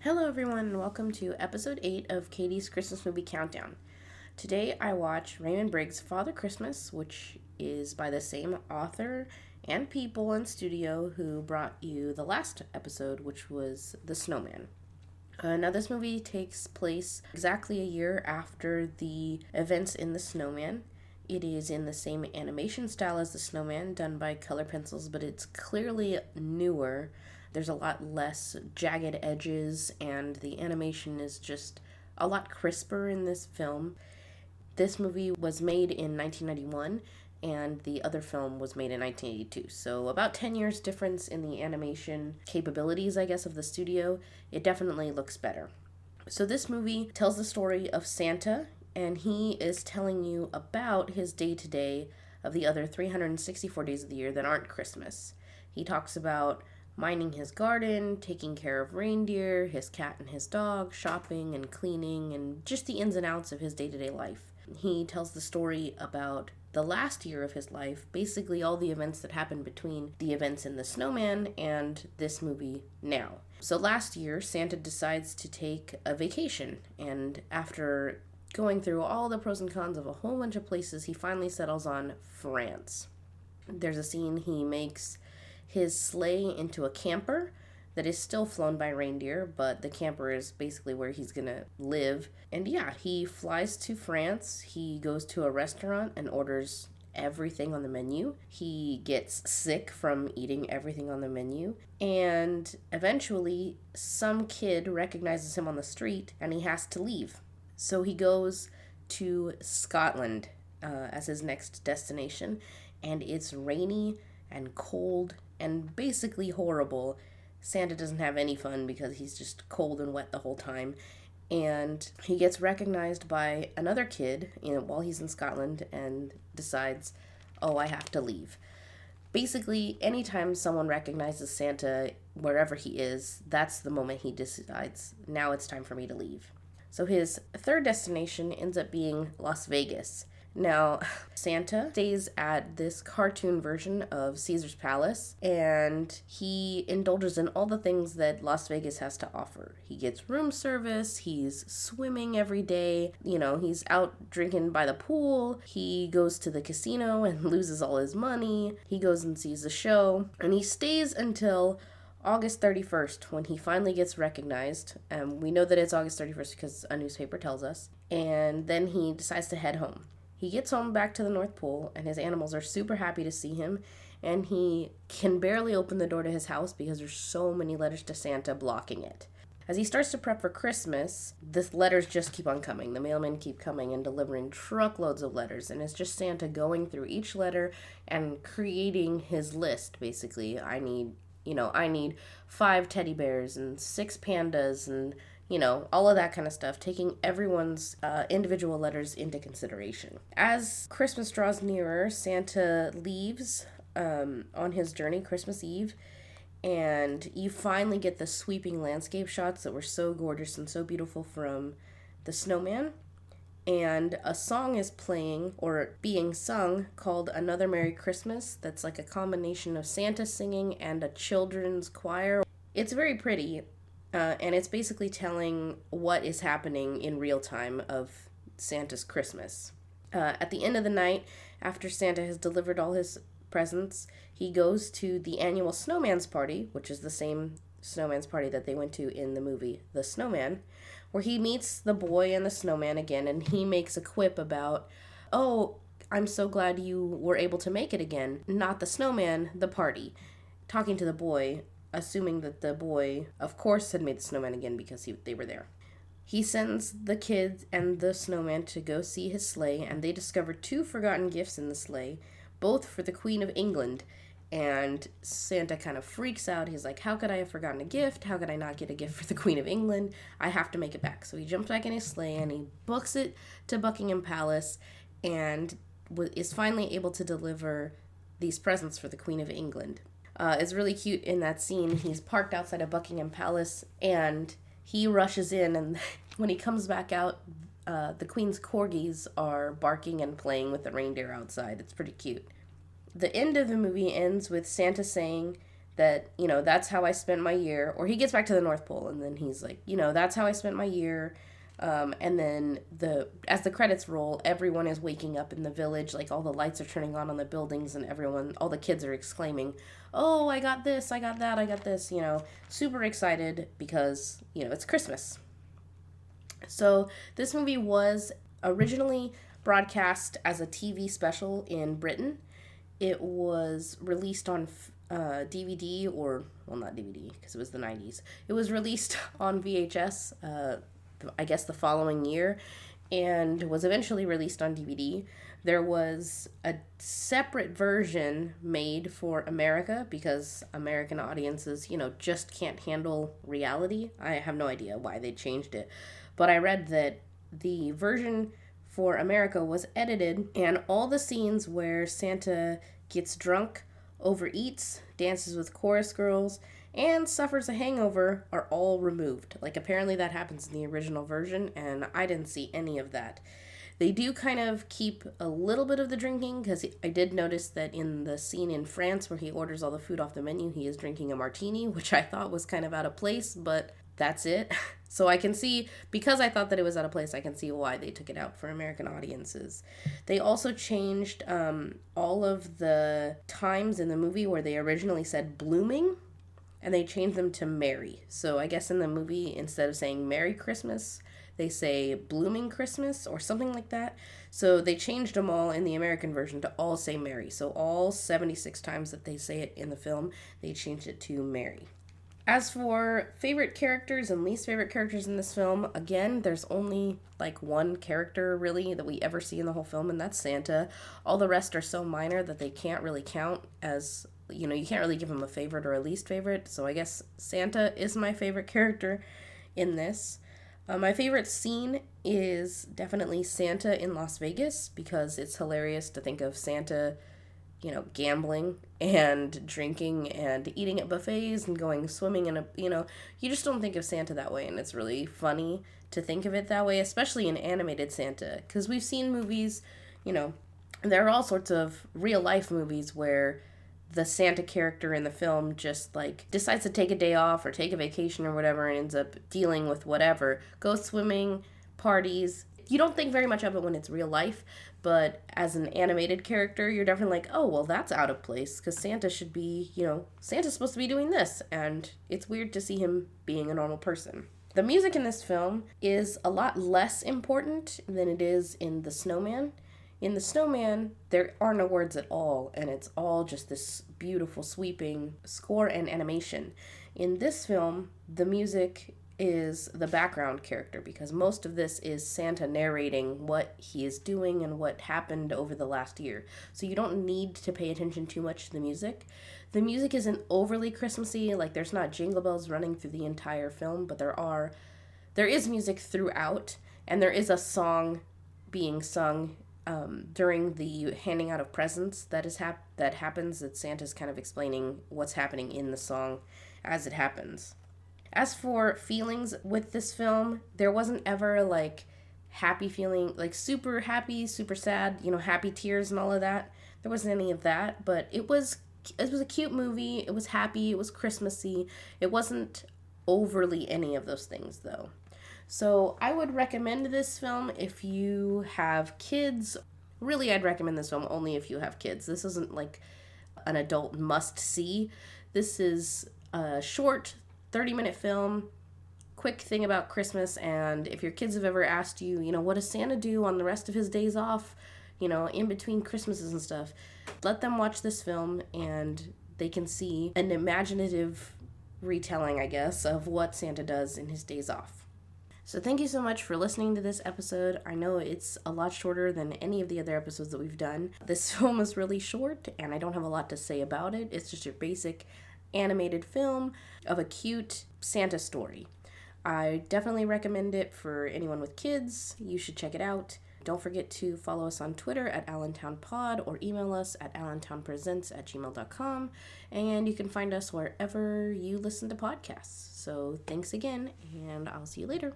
Hello, everyone, and welcome to episode 8 of Katie's Christmas Movie Countdown. Today I watch Raymond Briggs' Father Christmas, which is by the same author and people and studio who brought you the last episode, which was The Snowman. Now, this movie takes place exactly a year after the events in The Snowman. It is in the same animation style as The Snowman, done by color pencils, but it's clearly newer. There's a lot less jagged edges, and the animation is just a lot crisper in this film. This movie was made in 1991, and the other film was made in 1982. So about 10 years difference in the animation capabilities, I guess, of the studio. It definitely looks better. So this movie tells the story of Santa, and he is telling you about his day-to-day of the other 364 days of the year that aren't Christmas. He talks about minding his garden, taking care of reindeer, his cat and his dog, shopping and cleaning, and just the ins and outs of his day-to-day life. He tells the story about the last year of his life, basically all the events that happened between the events in The Snowman and this movie now. So last year, Santa decides to take a vacation, and after going through all the pros and cons of a whole bunch of places, he finally settles on France. There's a scene he makes his sleigh into a camper that is still flown by reindeer, but the camper is basically where he's gonna live. And yeah, he flies to France. He goes to a restaurant and orders everything on the menu. He gets sick from eating everything on the menu. And eventually, some kid recognizes him on the street and he has to leave. So he goes to Scotland as his next destination. And it's rainy and cold and basically horrible. Santa doesn't have any fun because he's just cold and wet the whole time. And he gets recognized by another kid, while he's in Scotland, and decides, oh, I have to leave. Basically, anytime someone recognizes Santa wherever he is, that's the moment he decides, now it's time for me to leave. So his third destination ends up being Las Vegas. Now, Santa stays at this cartoon version of Caesar's Palace, and he indulges in all the things that Las Vegas has to offer. He gets room service, he's swimming every day, he's out drinking by the pool, he goes to the casino and loses all his money, he goes and sees the show, and he stays until August 31st, when he finally gets recognized. We know that it's August 31st because a newspaper tells us, and then he decides to head home. He gets home back to the North Pole, and his animals are super happy to see him, and he can barely open the door to his house because there's so many letters to Santa blocking it. As he starts to prep for Christmas, the letters just keep on coming. The mailmen keep coming and delivering truckloads of letters, and it's just Santa going through each letter and creating his list, basically. I need 5 teddy bears and 6 pandas and all of that kind of stuff, taking everyone's individual letters into consideration. As Christmas draws nearer, Santa leaves on his journey, Christmas Eve, and you finally get the sweeping landscape shots that were so gorgeous and so beautiful from The Snowman. And a song is playing, or being sung, called Another Merry Christmas, that's like a combination of Santa singing and a children's choir. It's very pretty. And it's basically telling what is happening in real time of Santa's Christmas. At the end of the night, after Santa has delivered all his presents, he goes to the annual Snowman's party, which is the same Snowman's party that they went to in the movie The Snowman, where he meets the boy and the snowman again, and he makes a quip about, oh, I'm so glad you were able to make it again. Not the snowman, the party. Talking to the boy, assuming that the boy, of course, had made the snowman again because they were there. He sends the kids and the snowman to go see his sleigh, and they discover 2 forgotten gifts in the sleigh, both for the Queen of England. And Santa kind of freaks out. He's like, how could I have forgotten a gift? How could I not get a gift for the Queen of England? I have to make it back. So he jumps back in his sleigh and he books it to Buckingham Palace and is finally able to deliver these presents for the Queen of England. It's really cute in that scene. He's parked outside of Buckingham Palace, and he rushes in, and when he comes back out, the Queen's corgis are barking and playing with the reindeer outside. It's pretty cute. The end of the movie ends with Santa saying that, that's how I spent my year. Or he gets back to the North Pole and then he's like, that's how I spent my year. And then as the credits roll, everyone is waking up in the village. Like all the lights are turning on the buildings, and all the kids are exclaiming, "Oh, I got this, I got that, I got this!" Super excited because it's Christmas. So this movie was originally broadcast as a TV special in Britain. It was released on DVD, or well, not DVD because it was the 90s. It was released on VHS. I guess the following year, and was eventually released on DVD. There was a separate version made for America because American audiences, just can't handle reality. I have no idea why they changed it, but I read that the version for America was edited, and all the scenes where Santa gets drunk, overeats, dances with chorus girls, and suffers a hangover are all removed. Like, apparently that happens in the original version, and I didn't see any of that. They do kind of keep a little bit of the drinking, because I did notice that in the scene in France where he orders all the food off the menu, he is drinking a martini, which I thought was kind of out of place, but that's it. So I can see, because I thought that it was out of place, I can see why they took it out for American audiences. They also changed all of the times in the movie where they originally said blooming, and they changed them to Merry. So I guess in the movie, instead of saying Merry Christmas, they say Blooming Christmas or something like that. So they changed them all in the American version to all say Merry. So all 76 times that they say it in the film, they changed it to Merry. As for favorite characters and least favorite characters in this film, again, there's only like one character really that we ever see in the whole film, and that's Santa. All the rest are so minor that they can't really count as, you can't really give him a favorite or a least favorite. So I guess Santa is my favorite character in this. My favorite scene is definitely Santa in Las Vegas, because it's hilarious to think of Santa, gambling and drinking and eating at buffets and going swimming in you just don't think of Santa that way, and it's really funny to think of it that way, especially in animated Santa, because we've seen movies, there are all sorts of real life movies where the Santa character in the film just decides to take a day off or take a vacation or whatever and ends up dealing with whatever, goes swimming, parties. You don't think very much of it when it's real life, but as an animated character, you're definitely like, oh, well, that's out of place, because Santa should be, Santa's supposed to be doing this, and it's weird to see him being a normal person. The music in this film is a lot less important than it is in The Snowman. In The Snowman, there are no words at all, and it's all just this beautiful, sweeping score and animation. In this film, the music is the background character, because most of this is Santa narrating what he is doing and what happened over the last year. So you don't need to pay attention too much to the music. The music isn't overly Christmassy, there's not jingle bells running through the entire film, but there is music throughout, and there is a song being sung during the handing out of presents that happens. That Santa's kind of explaining what's happening in the song as it happens. As for feelings with this film, there wasn't ever happy feeling, super happy, super sad, happy tears and all of that. There wasn't any of that, but it was a cute movie. It was happy. It was Christmassy. It wasn't overly any of those things, though. So I would recommend this film if you have kids. Really, I'd recommend this film only if you have kids. This isn't an adult must-see. This is a short 30-minute film, quick thing about Christmas, and if your kids have ever asked you, what does Santa do on the rest of his days off, in between Christmases and stuff, let them watch this film, and they can see an imaginative retelling, I guess, of what Santa does in his days off. So thank you so much for listening to this episode. I know it's a lot shorter than any of the other episodes that we've done. This film is really short, and I don't have a lot to say about it. It's just your basic animated film of a cute Santa story. I definitely recommend it for anyone with kids. You should check it out. Don't forget to follow us on Twitter at AllentownPod or email us at allentownpresents@gmail.com. And you can find us wherever you listen to podcasts. So thanks again, and I'll see you later.